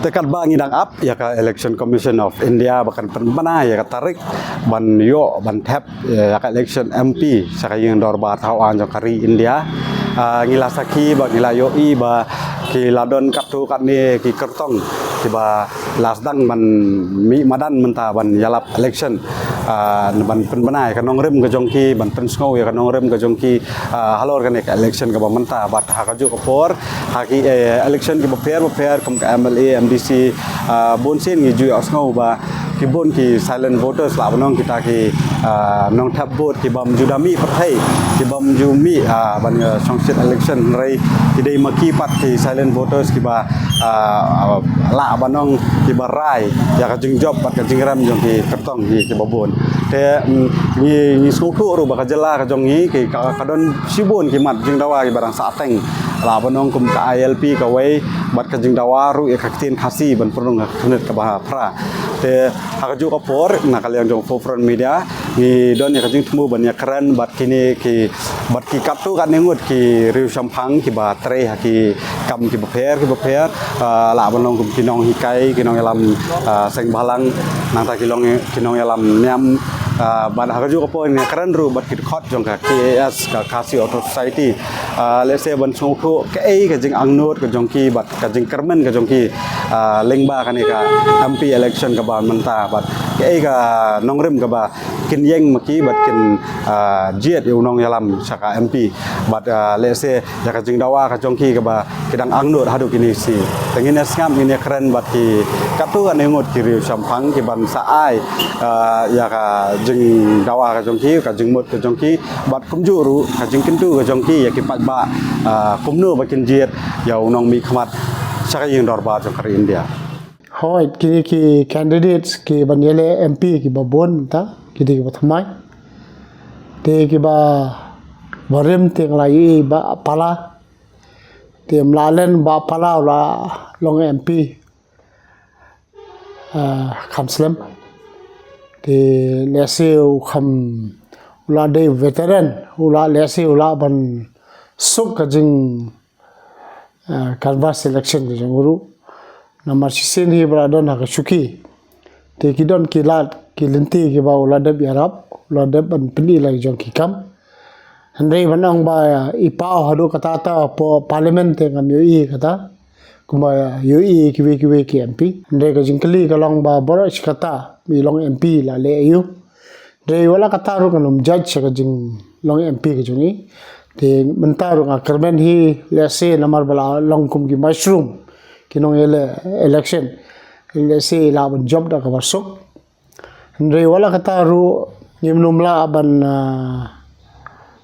Tekat bangi dang up ya ka Election Commission of India bahkan penbana ya ka tarik ban yo ban tap ya ka election MP sakayeng dorba thawan jong kari India ngila saki ba ngila yo I ba ki ladon katu kat ni ki kertong ki ba lasdang ban mi madan menta ban yalap election ban penbana ka nong rem ka jong ki ban pensngau ya ka nong rem ka jong ki halor ka ni ka election ka ba menta bat ha ka ju ka por ha ki election ki ba fair kum ka MLA MDC bonsin ngi ju asngau ba ki bon ki silent voters la banong kita ki nong tap vote ki bam judami pathai ki bam jumi ban songsit election rai ki dei maki pat ki silent voters ki ba la banong ki barai ya ka jing job pat ka jing ram jong ki kertong ki babon te ni skuku ru ba ka jela ka jong ni ki ka don sibon ki mat jing dawa ki barang sa ateng la banong kum ka ILP ka wei bat ka jing dawa ru ya ka tin khasi ban pernong khanet ka ba pra te hakaju ka por na kalian jong front media ni don ya ka jing tmu ban ya kran bat kini ki bat ki kaptu kan nengut ki riu sampang ki ba tre ha ki kam ki ba pher la banong kum kinong hikai kinong elam seng balang nang ta kinong elam nyam ban hakaju ka por ni kran ru bat ki khot jong ka KAS ka Khasi Auto Society let's say ban songku ka ka jing angnot ka jong ki bat ka jing kermen ka jong ki lengba ka ni ka MP election ka ba menta bat ka nongrem ka ba kin yeng maki bat kin jiet yu nong yalam saka MP bat let's say ya ka jing dawa ka jong ki ka ba kidang angnot hadu kini si tengin ngam ini keren bat ki katu kan ngot ki riu sampang ki ban sa ai ya ka jing dawa ka jong ki ka jing mot ka jong ki bat kum juru ka jing kintu ka jong ki ya ki pat ba kum nu ba kin jiet ya nong mi khmat sakayeng dorba jong kari India hoi kini ki candidates ki banyele MP ki babon ta kidi ki bathamai te ki ba barem teng lai ba pala te mlalen ba pala la long MP khamslam te leseu kham ula de veteran ula leseu ula ban suk ka jing canvas election ki jonguru namar sisen hi bradon ha chuki te kidon kilat kilinti ki ba uladab yarab uladab ban pini lai jong ki kam handai banang ba ipao hadu kata ta po parliament te ngam yoi kata kuma yoi kiwe ki MP handai ka jingkali kalong ba boros kata mi long MP la le ayu dei wala kata ru kanum judge ka jing long MP ki jongi te mentaru nga kermen hi lese namar bala long kum ki mushroom kinong ele election lese la ban job da ka basuk ndre wala kata ru nimnum la ban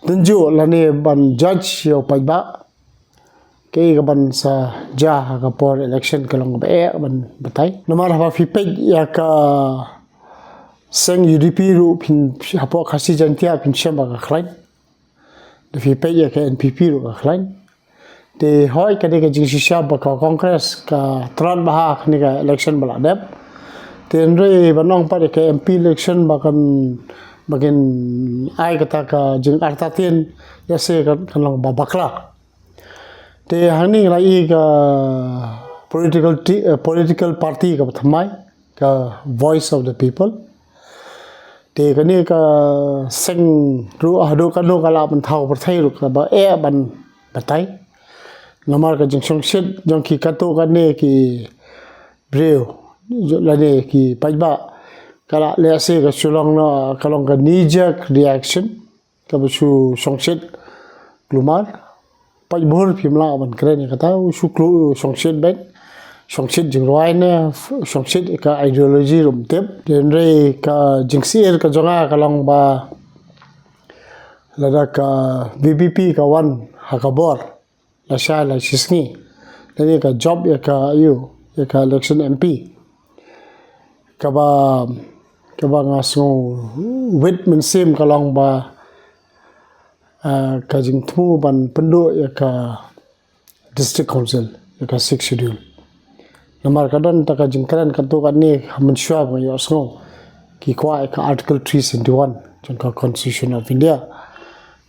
tunju la ne ban judge yo paiba ke ga ban sa ja ka por election kalong ba e ban batai namar ha fi pe ya ka seng UDP ru pin hapo khasi jantia pin shamba ka khlain de fi pe ya ka NPP ru ka khlain te hoi ka de ka jing shisha ba ka congress ka tran ba ha ni ka election bala dep te nre banong pa de ka MP election ba kan bagen ai ka ta ka jing arta tin ya se kan long ba bakla te hani la I ka political party ka thamai ka voice of the people te kani ka seng ru hadu kan lo kala ban thau par thai ru ka ba e ban batai namar ka jing songsit jong ki katu ka ne ki breu la ne ki pajba kala le ase ka chulong na kalong ka knee jerk reaction ka bu songsit glumar pajbur phimla ban kre ni kata su klu songsit ben songsit jing roi ne songsit ka ideology rum tep den re ka jing sir ka jonga kalong ba lada ka VPP ka wan hakabor la sha la sisni le ka job ya ka ya ka election MP ka ba ngaso wit men sim kalong ba ka jing thu ban pendo ya ka district council ya ka 6 schedule namar kadon ta ka jingkran ka to ka ni hamun shwa ba yo so ki kwa ka article 371 jong ka constitution of India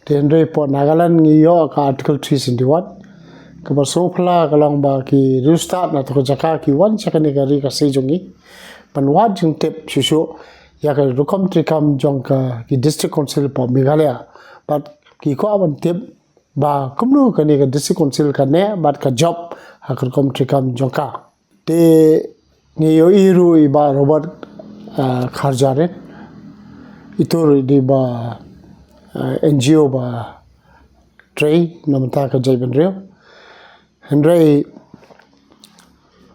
ten re po Nagaland ngi yo ka article 371 kebersong pula kalau bagi restart na to jaka ki wan chakani gari ka sejongi panwat jing tip susu ya ka rukom trikam jong ka ki district council po Meghalaya but ki ko aban tip ba kumnu ka ni ka district council ka ne bat ka job ha ka rukom trikam jong ka te ni yo iru iba Robert Kharjaren itu di ba NGO ba Trey namanta ka jai ben rio Henry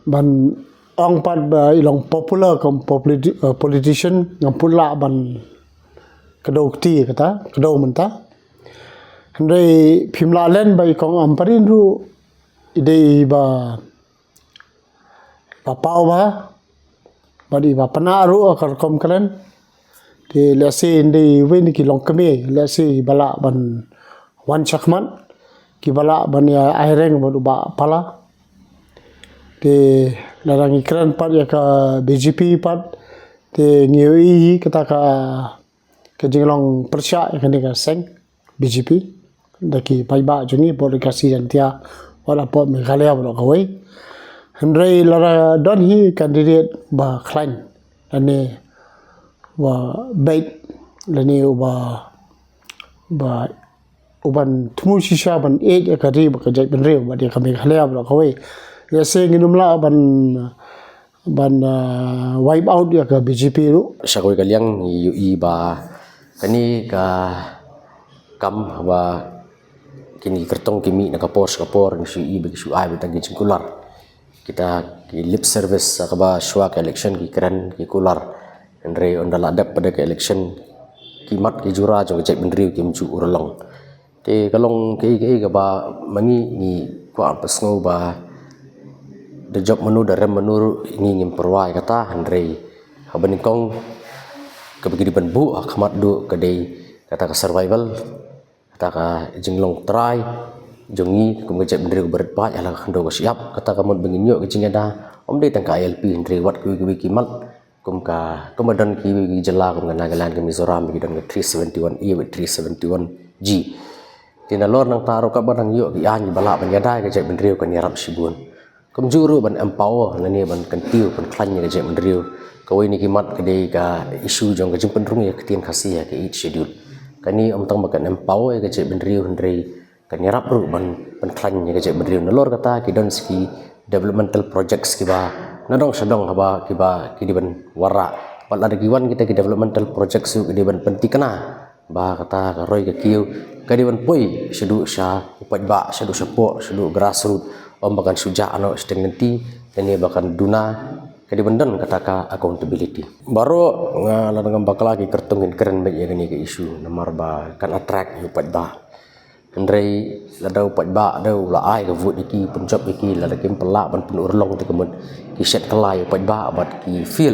ban ong pat ba ilong popular kom politician ngam pula ban kedau ti kata kedau menta Henry phimla len ba ikong amparin ru ide ba pau ba di ba panaru akar kom kalen di lesi indi wen ki long keme lesi bala ban wan chakman ki bala ban ya aireng ba pala te larang ikran pat ya ka BJP pat te ngioi kata ka jinglong persya ya ka seng BJP daki pai ba jungi por kasi jantia wala po Meghalaya bro kawai Henry lara don hi candidate ba klein ane wa bait lani ba uban tumu shisha ban ya kari ba ka jai ben reu ba dia ka Meghalaya bro kawai ya se nginumla ban wipe out ya ka BJP ru Syakoi kaliang UI ba kani ka kam ba kini kertong kimi na kapor ni UI bagi UI betagi cingkular kita ki lip service ka ba shwa ka election ki keren ki kular andre ondal adap pada ka election kimat ki jura jong cek benriu ki mju urlong te kalong ke ka ba mangi ni kwa pesngo ba the job menu da rem menu ni ngim perwai kata andre habaningkong kabagi ban bu akmat du kadai kata ka survival kata ka jinglong try jongi kum ngejek bendri berat pa ala khando ko siap kata kamu benginyo ke jingada om de tang ka LP ndri wat ku kimat kum ka komadan ki jela kum ngana galan ke Mizoram ki dan 371E with 371G tina lor nang taro ka barang yo ki an bala ban yada ke jek bendri ko nyarap sibun kum juru ban empower nani ban kentiu ban klan ke jek bendri ko ni kimat ke de ka isu jong ke jimpen rung ya ketien khasi ya ke each schedule kani om tang bakan empower ke jek bendri ndri kan yarap ru ban klan ni ke bendriu nolor kata ki don ski developmental projects ki ba nadong sadong haba ki di ban wara pat ada kiwan kita ki developmental projects su di ban pentikna ba kata ka roi ka kiu ka di ban poi sedu sha upat ba sedu sepo sedu grassroots om bakan suja ano steng nanti ini bakan duna ka di ban don kata ka accountability baro ngalan bakal lagi kertungin keren ba ya ni ke isu nomor ba kan attract upat ba Andrei ladau pat ba dau la ai ka vote ki punjab ki la kim pelak ban pun urlong te kemun ki set kelai pat ba bat ki feel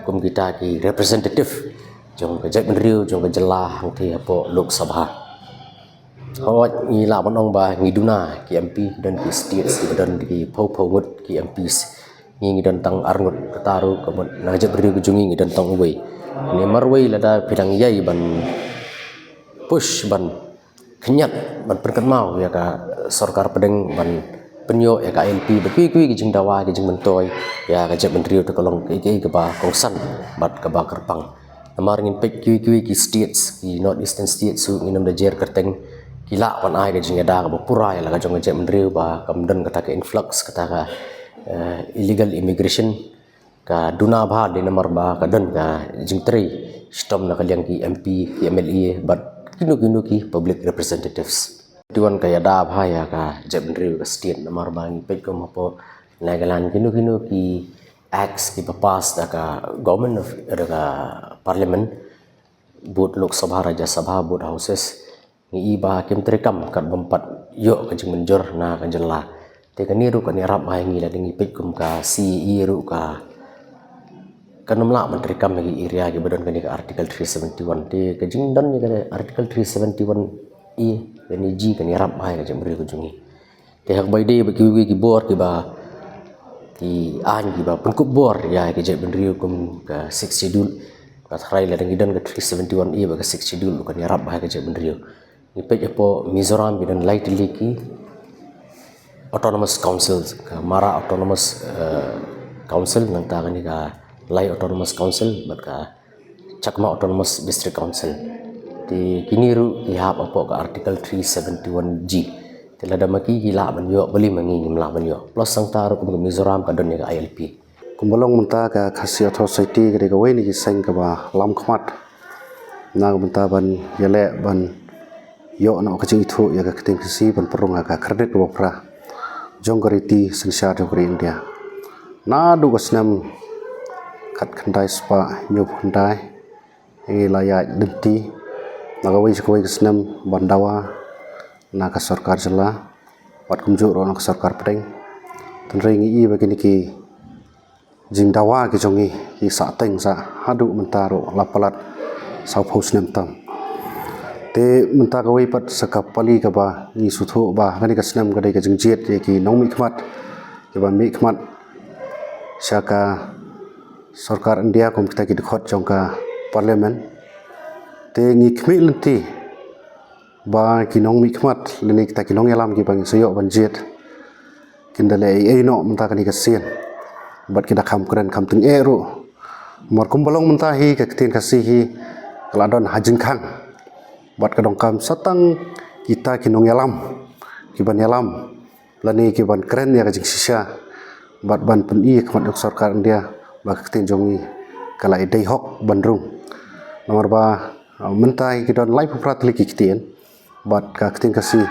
kum kita ki representative jong ka jai benriu jong ka jela hang the apo lok sabha hawat ni la ban ong ba ngi duna ki MP dan ki state ki dan ki pau ngut ki MPs ngi dan tang arngut kataru kemun na jai benriu jungi ngi dan tang wei ni marwei lada pidang yai ban push ban kenyat ban perken mau ya ka sarkar pedeng ban penyo ya ka LP bekui ki jing dawa ki jing mentoy ya ka jek bendriu te kolong ki ba kongsan bat ka ba kerpang amar ngin pek ki ki states ki north eastern states su nginam da jer kerteng kila pan ai de jing da ka purai la ka jong jek bendriu ba kamden kata ka influx kata ka illegal immigration ka duna ba de nomor ba ka den ka jing tri stom na kaliang ki MP ki MLA bat kinu ki public representatives tuan kaya da bhaya ka jebndri ka state namar bang pet ko mapo nagalan kinu ki acts ki papas da ka government of da ka parliament both lok sabha raja sabha both houses ni iba kim trekam kat bompat yo ka jing menjor na ka jela te ka niru ka ni rap ai ngi la dingi pet kum ka CE ru ka kanumla menteri kam lagi area ke badan kani artikel 371 te ke jingdan ni ke artikel 371 e kani ji kani rap hai ke jembri ke jungi te hak bai de bagi ki bor ki ba ki an ki ba pengkup bor ya ke jembri kum ke 6 schedule ka thrai la dangidan ke 371 e ba ke 6 schedule kani rap hai ke jembri ni pe po Mizoram bidan light liki autonomous council mara autonomous council nang ta kani ka Lai autonomous council bat ka Chakma autonomous district council ti kiniru ihap apo ka article 371G tilada maki gila banyo bali mangi ngimla banyo plus sang taru kum Mizoram ka dunia ka ILP kumbalong menta ka khasi society ka we ni seng ka ba lam khmat na menta ban yale ban yo na ka jing thu ya ka ting si ban perung ka credit ka pra jonggariti sensya jongari India na du gasnam kat khandai spa nyup khandai ngi laya denti nagawai sikoi gasnam bandawa na ka sarkar jala wat kumju ro na ka sarkar pedeng tenrei ngi i bagini ki jing dawa ki jongi ki sa teng sa hadu mentaro lapalat sau phos nem tam te menta ka wei pat sakapali ka ba ni suthu ba ngani ka snam ka dai ka jing jet ki nomi khmat ke ba mi khmat saka sarkar India kom kita ki dikhot jongka parliament te ngi khmi lenti ba ki nong mi khmat leni kita ki nong yalam ki bang sayo ban jet kindale ai no menta ka ni ka sien bat kita kham kren kham ting ero mor kum balong menta hi ka tin ka si hi kaladon hajin khang bat kadong kam satang kita kinong yalam kiban yalam lani kiban keren ya kajing sisya bat ban pen i khmat dok sarkar India ba tin jongi kala idai hok bandrung nomor ba mentai kidon lai prat liki kitien bat ka tin kasi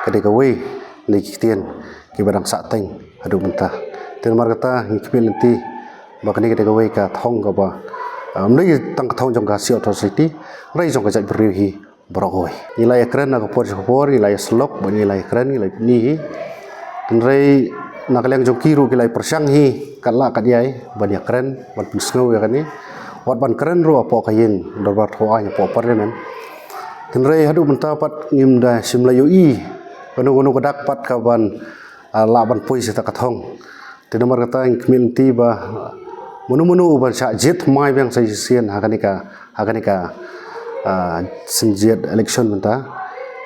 kade ka we liki kitien kibadang sa teng adu menta ten mar kata ngikmil nanti ba kani kade ka we ka thong ka ba amnai tang thong jong ka si society rai jong ka jai bri hi brogoi nilai keren nak por nilai slok nilai keren nilai ni tenrei nak leng jong kiru nilai persang hi kala kadiai banyak keren ban pisngau ya kani wat ban keren ro apo kayin dorbat ho anya po parliament tenrei hadu mentapat ngimda simla yoi kono kadak pat ka ban la ban poi sita kathong tenomar kata ngkmil tiba munu ban sa jet mai bang sai sien hakanika senjet election menta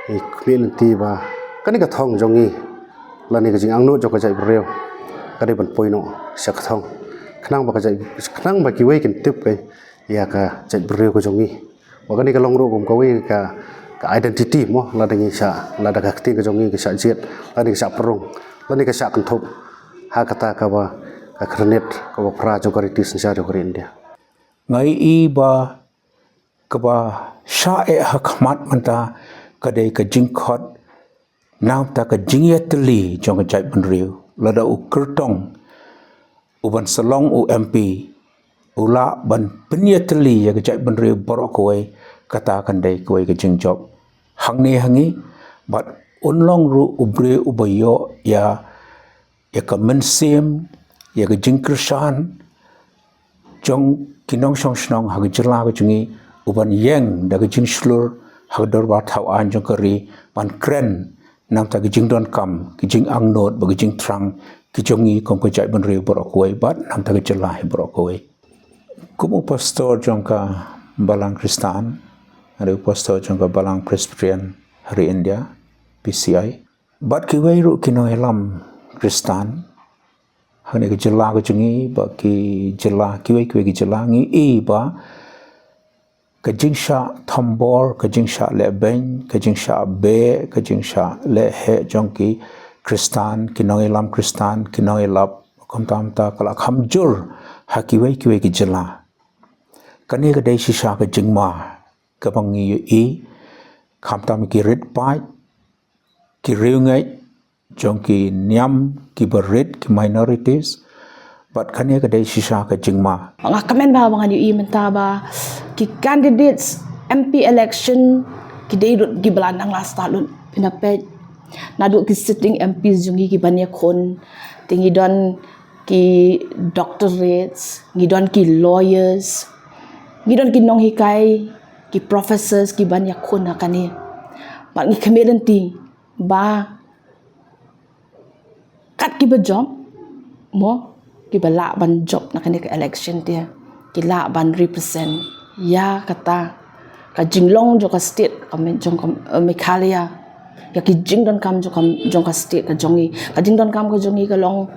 ikmil tiba kanika thong jongi lani ka jing angno joka jai breu kade ban poino sak thong khnang ba ka jai khnang ba ki we kin tip kai ya ka jai breu ko jongi wa kanika longro kum ka we ka identity mo la dangi sa la daga ti ka jongi ka sa jet lani ka sa perung lani ka sa kan thop ha kata ka ba ka krenet ka ba pra jogari tis sa jogari India ngai i ba kaba sha e hakmat manta kadai ka jingkhot naw ta ka jingyatli jong ka jai banriu lada u kertong uban salong u MP ula ban penyatli ya ka jai banriu borokoi kata kandai koi ka jingjob hangi bat unlong ru ubre ubayo ya ka mensim ya ka jingkrshan jong kinong song hag jela ka jungi uban yang da ka jing slur hag dor ba thau an jong kari ban kren nam ta ka jing don kam ki jing ang not ba ka jing trang ki jongi kom ka jai ban re borokoi bat nam ta ka jela hi borokoi kumu pastor jong ka balang Kristan ada pastor jong ka balang Presbyterian hari India PCI bat ki wairu kinong elam Kristan hane ke jela ke jungi ba ki jela ki ki jela ngi e ba ke jingsha thambor ke jingsha le ben ke jingsha be ke jingsha le he jongki Kristan kinoilam Kristan kinoilap komtam ta kala khamjur hakiwei ki jela kani ke dai shisha ke jingma ke bangi e khamtam ki rit pai ki riungai jongki niam ki berit ki minorities but kani ka dai shisha ka jingma mga kamen ba mga yu menta ba ki candidates MP election ki dai gi belanang last talun pinapet nadu ki sitting MPs jungi ki banya kon tingi don ki doctorates ngidon ki lawyers ngidon ki nong hikai ki professors ki banya kon akani ba ngi kemedenti ba kat ki ba job mo ki ba la ban job na kani ka election dia ki la ban represent ya kata ka jinglong jo ka state ka men jong ka Meghalaya ya ki jing don kam jong ka state ka jongi ka jing don kam ka jongi ka long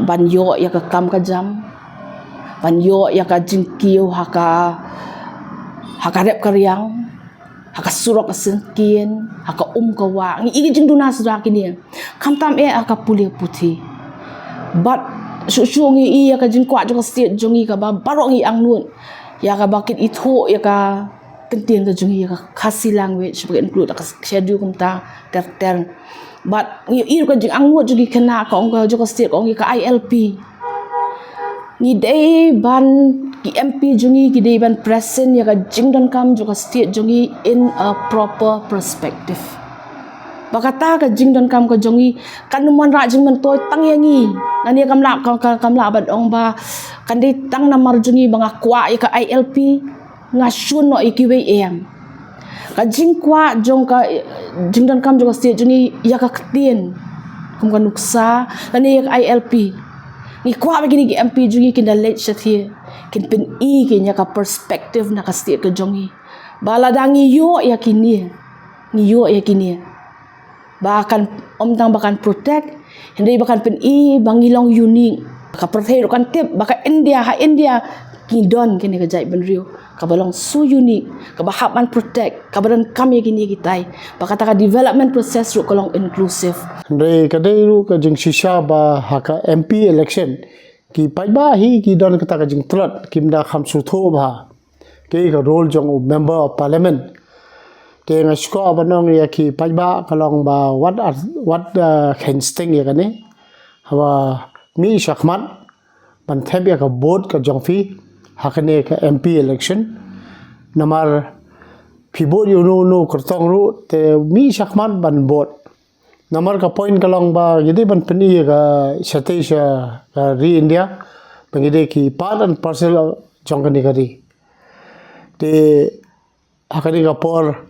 ban yo ya ka kam ka jam ban yo ya ka jing kiu haka rep ka riang haka surok ka sengkien haka ka wa ngi igi jing duna sudah kini kam tam aka pulia putih but ngi i ya ka jing kwa jong ka state jongi ka ba barok ngi ang nun ya ka bakit itu ya ka kentien ka jongi ya ka khasi language sebagai include ka schedule kumta ter but ngi ka jing ang nun jongi kena ka ong ka jong ka state ka ong ka ILP ni day ban ki MP jongi ki day ban present ya ka jing don kam jong ka state jongi in a proper perspective bakata ka jing don kam ka jongi kan mon ra jing man toy tang yangi nani kam la bad ong ba kan dei tang namar jongi banga kwa ya ka ILP nga shun no ikiwe em ka jing kwa jong ka jing don kam jong ka state jongi ya ka ktien kum ka nuksa nani ya ka ILP ni kwa begini ki MP jongi kin da late shathi kin pin i kin ya ka perspective na ka state ka jongi bala dangi yo ya kini ni yo ya kini bahkan omtang bahkan protect hindi bahkan pen i bangilong unique ka protect kan tip bahkan India kidon kini ka jai benrio ka balong so unique ka bahapan protect ka badan kami kini kitai bakata ka development process ru kolong inclusive Re kadai ru ka jing shisha ba haka MP election ki pai ba hi ki don kata ka jing tlat kimda kham su tho ba ke ka role jong member of parliament ke nga sko abanong ya ki pai ba kalong ba what can sting ya kane hawa mi shakman ban theb ya ka board ka jong fi hakane ka MP election namar phibot yu no kertong ru te mi shakman ban board namar ka point kalong ba yedi ban pani ka shatisha ka ri India pangide ki part and parcel jong kani kari te hakane ka por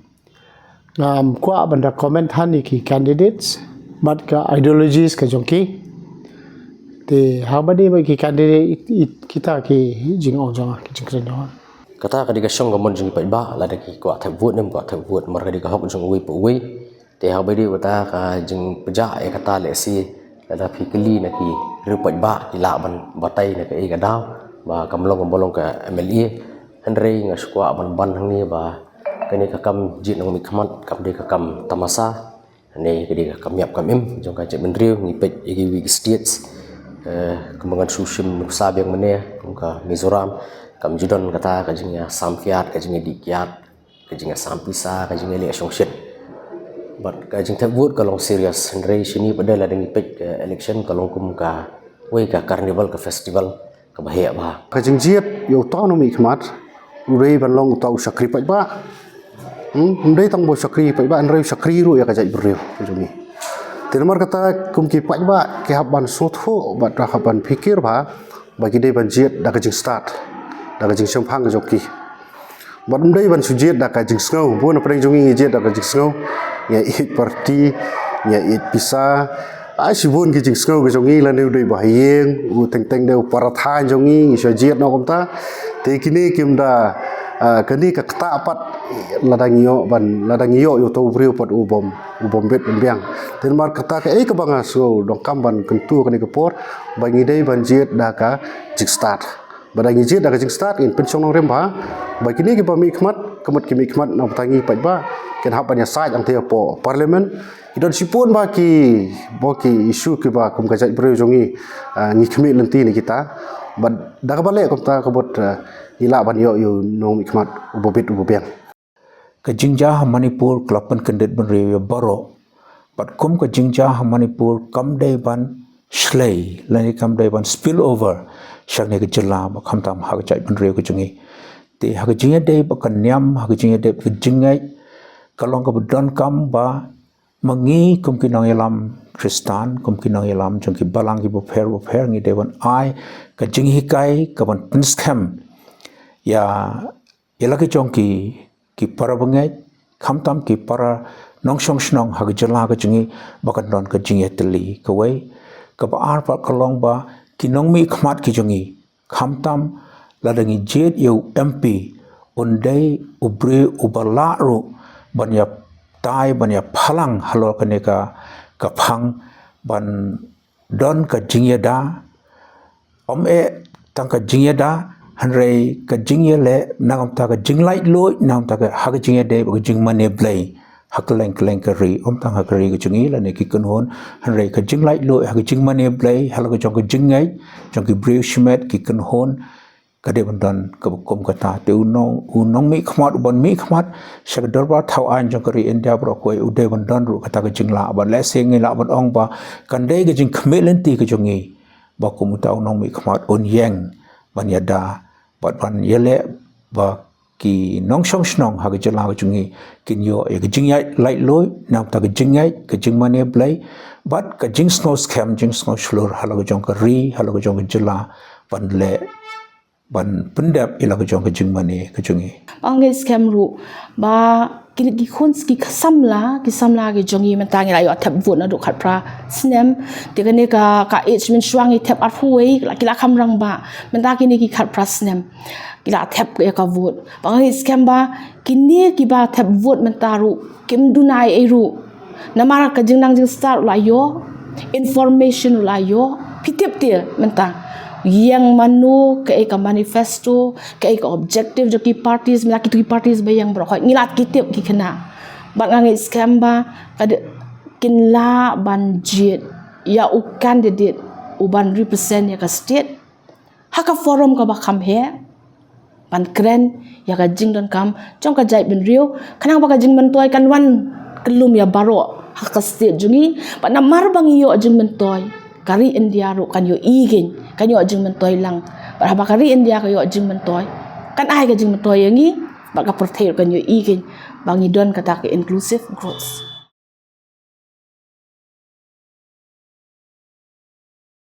ngam kwa banda comment hani ki candidates mat ka ideologies ka jongki te habadi ba ki candidate kita ki jing ong jong ki jing kren jong kata ka diga shong gamon jing pai ba la da ki kwa thai vote mar ka diga hok jong wi pu wi te ha bai di kata ka jing peja e kata le si la da phikli na ki ru pai ba ki la ban batai na ka e ga daw ba kamlong bolong ka MLA henry nga skwa ban hang ni ba kani ka kam jit nong mi khamat kam de ka kam tamasa ne kadi ka kam yap kam im jong ka je benriu ngi pet igi wi states kembangan susim nuksa biang mene ka Mizoram kam jidon kata ka jingya samfiat ka jingya dikyat ka jingya sampisa ka jingya le shongshit but ka jing vote kalong serious henry sini padala dengi pet election kalong kum ka we ka carnival ka festival ka bahaya ba ka jing jiet yo autonomy khmat urei ban long tau sakri pai ba ndai tang bo sakri pai ba nrei sakri ru ya ka jai breu jumi termar kata kum ki pai ba ke haban sotho ba ra haban fikir ba bagi dei ban jiet da ka jing start da ka jing semphang joki ba ndai ban sujiet da ka jing sngo bo na preng jungi jiet da ka jing sngo ya it party ya it pisa ai si bon ki jing sngo ka jongi la neu dei ba yeng u teng deu paratha jongi so jiet no komta te kini kim da kani ka kata apat ladangio yo to brio pat ubom bet biang ten mar kata ka ka banga so dong kamban kentu kani ka por bangi dei banjit da ka jik start badangi jit da ka jik start in pensong nong remba bagi ni ki ba mi khmat kemat ki mi khmat na tangi pat ba ken hapan ya saj ang te po parliament idon sipun ba ki isu ki ba kum ka jai brio jongi ngi khmi lenti ni kita bad da ka bale kom ta ka bot ila ban yo nong ikmat ubobet ka jingja Manipur klapan kandet ban rew baro but kum ka jingja Manipur kam dei ban slay lani kam dei ban spill over shakne ka jilla ba kham tam ha ka chai ban rew ka jungi te ha ka jinga dei ba kan nyam ha ka jinga dei ka jingai kalong ka don kam ba mangi kum ki nong yalam Tristan kum ki nong yalam jong ki balang ki bo pher ngi dei ban ai ka jingi kai ka ban tinskam ya lagi jongki ki para bangai khamtam ki para nongshong snong ha jala ga jingi bakan don ka jingi teli ka wei ka ba ar pa kalong ba ki nong mi khmat ki jingi khamtam la dangi jet yo MP undai ubri ubala ru banya tai banya phalang halor kaneka kaphang ban don ka jingya da tang ka jingya da hanrei ka jingya le nangam ta ka jinglai loi nam ta ka ha ka jingya de ba jing mane blai hakleng kleng ka ri tang ha ka ri ka chungi la ne ki kun hon hanrei ka jinglai loi ha ka jing mane blai hal ka jong ka jingai jong ki brew shmet ki kun hon kade bandan ke bukum kata te unong mi khmat ban mi khmat sak dorba thau an jong kari India bro koi ude bandan ru kata ke jingla ban le seng la ban ong ba kan de ke jing khmelen ti ke jongi ba kum ta unong mi khmat on yang ban yada ban yele ba ki nong shong snong ha ke jala ke jongi kin yo e ke jing yai lai loi nam ta ke jingai ke jing mane blai bat ke jing snow scam jing snow shlur halo ke jong kari halo ke jong ke jala ban le ban pendap ila ke jong ke jing mane ke jongi pangai scam ru ba ki khon ki samla ke jongi man tangi la yo thap vot na do khat pra snem te ne ka age min swang i thap ar huai la ki la kham rang ba man ta ki ne ki khat pra snem ki la thap ke ka vot pangai scam ba ki ne ki ba thap vot man ta ru kim dunai e ru namara ka jing nang jing start la yo information la yo pitip te man ta yang manu ke ka manifesto ke ka objective jo ki parties mila ki parties ba yang bro ngilat kitip ki kena ba ngai scam ba kad kinla ban jet ya u candidate u ban represent ya ka state haka forum ka ba kham he ban kren ya ka jing don kam chong ka jai bin riu kanang ba ka jing man toy kan wan kelum ya baro haka state jungi ba namar bang yo jing man toy kari India ru kan yo igen kan yo jing mentoy lang ba kari India ka yo jing mentoy kan ai ka jing mentoy yangi ba ka perthel kan yo igen bangi don kata ke inclusive growth